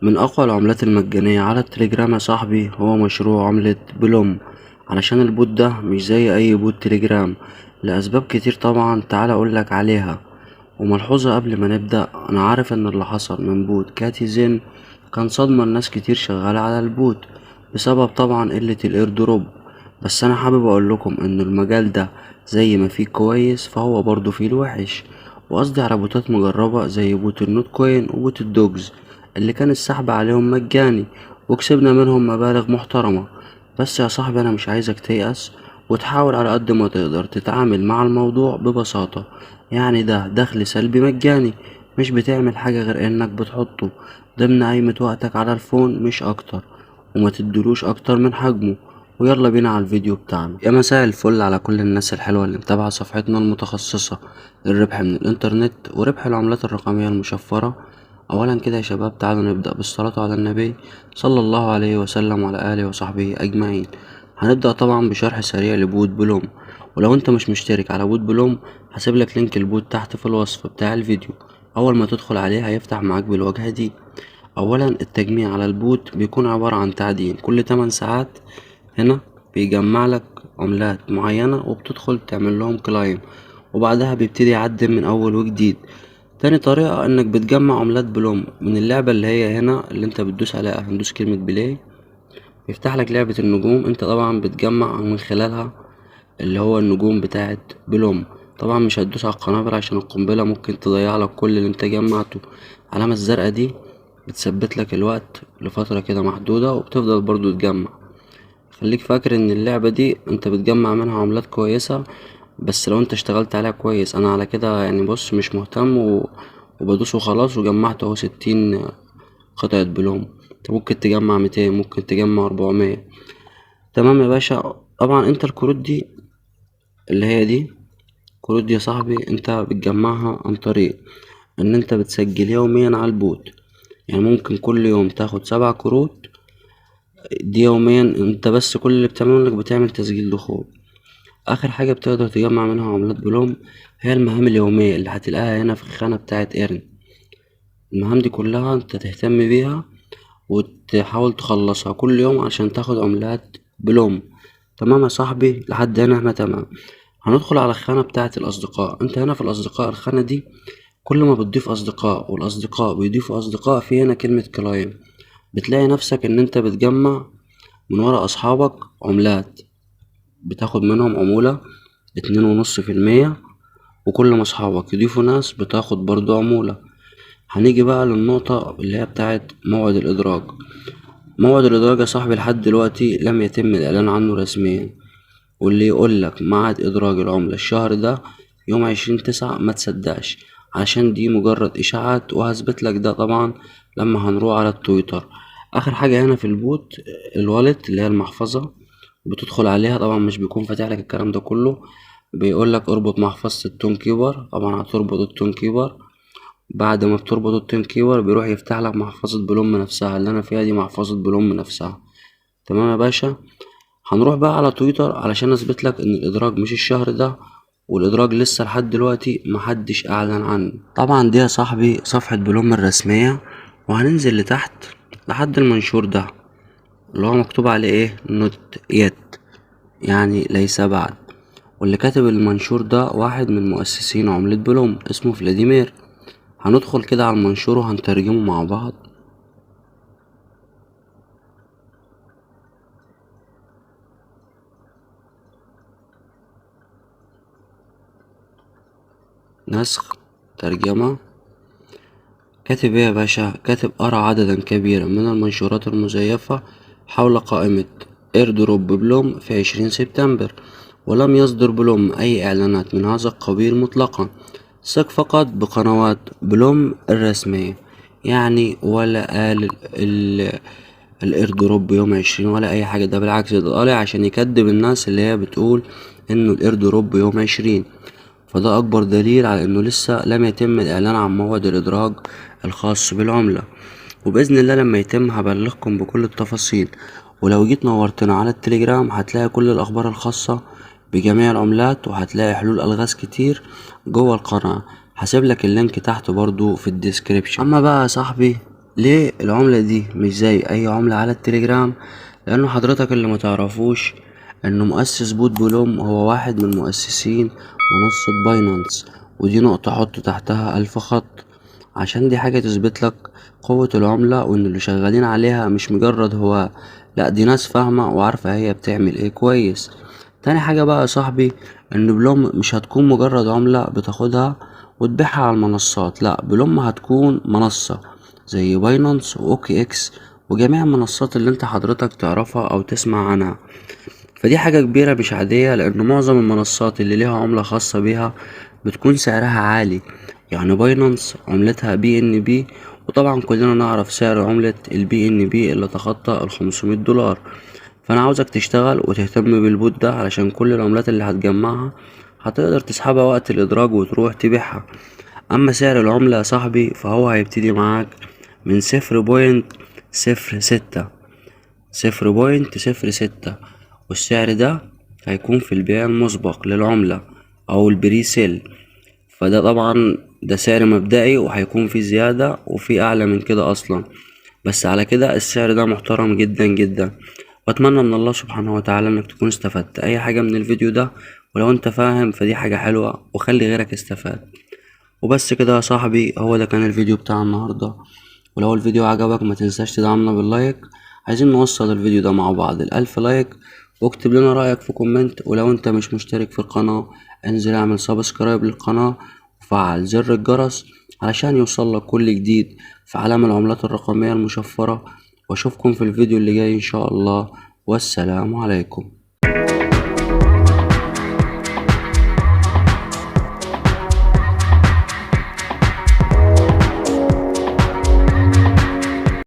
من أقوى العملات المجانية على التليجرام يا صاحبي هو مشروع عملة بلوم. علشان البوت ده مش زي أي بوت تليجرام لأسباب كتير طبعا، تعال أقولك عليها. وملحوظة قبل ما نبدأ، أنا عارف إن اللي حصل من بوت كاتي زين كان صدمة لناس كتير شغالة على البوت بسبب طبعا قلة الايردروب. بس أنا حابب أقولكم إن المجال ده زي ما فيه كويس فهو برضه فيه الوحش، وقصدي على بوتات مجربة زي بوت النوت كوين وبوت الدوجز اللي كان السحب عليهم مجاني وكسبنا منهم مبالغ محترمة. بس يا صاحبي أنا مش عايزك تيأس، وتحاول على قد ما تقدر تتعامل مع الموضوع ببساطة. يعني ده دخل سلبي مجاني، مش بتعمل حاجة غير انك بتحطه ضمن قايمة وقتك على الفون مش اكتر، وما تدلوش اكتر من حجمه. ويلا بينا على الفيديو بتاعنا. يا مساء الفل على كل الناس الحلوة اللي متابعة صفحتنا المتخصصة للربح من الانترنت وربح العملات الرقمية المشفرة. اولا كده يا شباب، تعالوا نبدأ بالصلاة على النبي صلى الله عليه وسلم وعلى آله وصحبه اجمعين. هنبدأ طبعا بشرح سريع لبوت بلوم. ولو انت مش مشترك على بوت بلوم، هسيبلك لينك البوت تحت في الوصف بتاع الفيديو. اول ما تدخل عليه هيفتح معاك بالواجهة دي. اولا التجميع على البوت بيكون عبارة عن تعدين كل 8 ساعات. هنا بيجمع لك عملات معينة وبتدخل تعمل لهم كلايم، وبعدها بيبتدي يعدل من اول وجديد. تاني طريقة انك بتجمع عملات بلوم من اللعبة اللي هي هنا اللي انت بتدوس عليها، هندوس كلمة بلاي، يفتح لك لعبة النجوم. انت طبعا بتجمع من خلالها اللي هو النجوم بتاعت بلوم. طبعا مش هتدوس على القنابل عشان القنبلة ممكن تضيع لك كل اللي انت جمعته. العلامة الزرقاء دي بتثبت لك الوقت لفترة كده محدودة، وبتفضل برضو تجمع. خليك فاكر ان اللعبة دي انت بتجمع منها عملات كويسة، بس لو انت اشتغلت عليها كويس. انا على كده يعني بص مش مهتم وبدوس وخلاص، وجمعت اهو 60 قطعة بلوم. انت ممكن تجمع 200، ممكن تجمع 400. تمام يا باشا. طبعا انت الكروت دي اللي هي دي كروت دي يا صاحبي انت بتجمعها عن طريق ان انت بتسجل يوميا على البوت. يعني ممكن كل يوم تاخد 7 كروت دي يوميا. انت بس كل اللي بتعمله انك بتعمل تسجيل دخول. اخر حاجة بتقدر تجمع منها عملات بلوم هي المهام اليومية اللي هتلاقيها هنا في الخانة بتاعة ايرن. المهام دي كلها انت تهتم بيها وتحاول تخلصها كل يوم عشان تاخد عملات بلوم. تمام يا صاحبي، لحد هنا احنا تمام. هندخل على الخانة بتاعة الأصدقاء. انت هنا في الأصدقاء، الخانة دي كل ما بتضيف أصدقاء والأصدقاء بيضيفوا أصدقاء، في هنا كلمة كلايم. بتلاقي نفسك إن أنت بتجمع من ورا أصحابك عملات، بتاخد منهم عمولة 2.5%. وكل ما أصحابك يضيفوا ناس بتاخد برضو عمولة. هنيجي بقى للنقطة اللي هي بتاعت موعد الإدراج. موعد الإدراج يا صاحبي لحد دلوقتي لم يتم الإعلان عنه رسميا، واللي يقولك ميعاد إدراج العملة الشهر ده يوم 20/9 ما تصدقش، عشان دي مجرد إشاعات. وهثبت ده طبعا لما هنروح على التويتر. آخر حاجة هنا في البوت الوالت اللي هي المحفظة، بتدخل عليها. طبعا مش بيكون فاتح لك الكلام ده كله، بيقولك اربط محفظة التون كيبر. طبعا هتربط التون كيبر. بعد ما بتربط التون كيبر بيروح يفتح لك محفظة بلوم نفسها. اللي أنا فيها دي محفظة بلوم نفسها. تمام يا باشا. هنروح بقى على تويتر علشان اثبت لك ان الادراج مش الشهر ده، والادراج لسه لحد دلوقتي محدش اعلن عنه. طبعا دي يا صاحبي صفحة بلوم الرسمية. وهننزل لتحت لحد المنشور ده اللي هو مكتوب عليه ايه، نوت يت، يعني ليس بعد. واللي كاتب المنشور ده واحد من مؤسسين عملة بلوم اسمه فلاديمير. هندخل كده على المنشور وهنترجمه مع بعض. نسخ، ترجمة. كاتب ايه يا باشا؟ كاتب: أرى عددا كبيرا من المنشورات المزيفة حول قائمة ايردروب بلوم في 20 سبتمبر، ولم يصدر بلوم أي إعلانات من هذا القبيل مطلقا. ثق فقط بقنوات بلوم الرسمية. يعني ولا قال الايردروب يوم 20 ولا أي حاجة. ده بالعكس، ده طالع عشان يكدب الناس اللي هي بتقول إنه الايردروب يوم 20. فده أكبر دليل على إنه لسه لم يتم الإعلان عن موعد الإدراج الخاص بالعملة. وبإذن الله لما يتم هبلغكم بكل التفاصيل. ولو جيت نورتنا على التليجرام هتلاقي كل الأخبار الخاصة بجميع العملات، وهتلاقي حلول ألغاز كتير جوه القناة. هسيبلك اللينك تحت برضو في الديسكريبشن. أما بقى يا صاحبي ليه العملة دي مش زي اي عملة على التليجرام؟ لانه حضرتك اللي متعرفوش انه مؤسس بوت بلوم هو واحد من مؤسسين منصة باينانس، ودي نقطة حط تحتها 1000 خط، عشان دي حاجة تثبت لك قوة العملة، وان اللي شغالين عليها مش مجرد هو، لا دي ناس فاهمة وعارفة هي بتعمل ايه كويس. تاني حاجة بقى يا صاحبي، ان بلوم مش هتكون مجرد عملة بتاخدها وتبيعها على المنصات، لا بلوم هتكون منصة زي باينانس واوكي اكس وجميع المنصات اللي انت حضرتك تعرفها او تسمع عنها. فدي حاجة كبيرة مش عادية، لان معظم المنصات اللي ليها عملة خاصة بيها بتكون سعرها عالي. يعني باينانس عملتها بي ان بي، وطبعا كلنا نعرف سعر عملة البي ان بي اللي تخطى ال500 دولار. فانا عاوزك تشتغل وتهتم بالبوت ده، علشان كل العملات اللي هتجمعها هتقدر تسحبها وقت الادراج وتروح تبيعها. اما سعر العملة يا صاحبي فهو هيبتدي معاك من 0.06، 0.06، والسعر ده هيكون في البيع المسبق للعملة او البريسيل. فده طبعا ده سعر مبدئي، وهيكون في زيادة وفي اعلى من كده اصلا، بس على كده السعر ده محترم جدا جدا. واتمنى من الله سبحانه وتعالى انك تكون استفدت اي حاجة من الفيديو ده، ولو انت فاهم فدي حاجة حلوة وخلي غيرك يستفاد. وبس كده يا صاحبي، هو ده كان الفيديو بتاع النهاردة. ولو الفيديو عجبك ما تنساش تدعمنا باللايك، عايزين نوصل الفيديو ده مع بعض ال1000 لايك. واكتب لنا رأيك في كومنت، ولو انت مش مشترك في القناة انزل اعمل سبسكرايب للقناة وفعل زر الجرس علشان يوصلك كل جديد في عالم العملات الرقمية المشفرة. واشوفكم في الفيديو اللي جاي ان شاء الله، والسلام عليكم.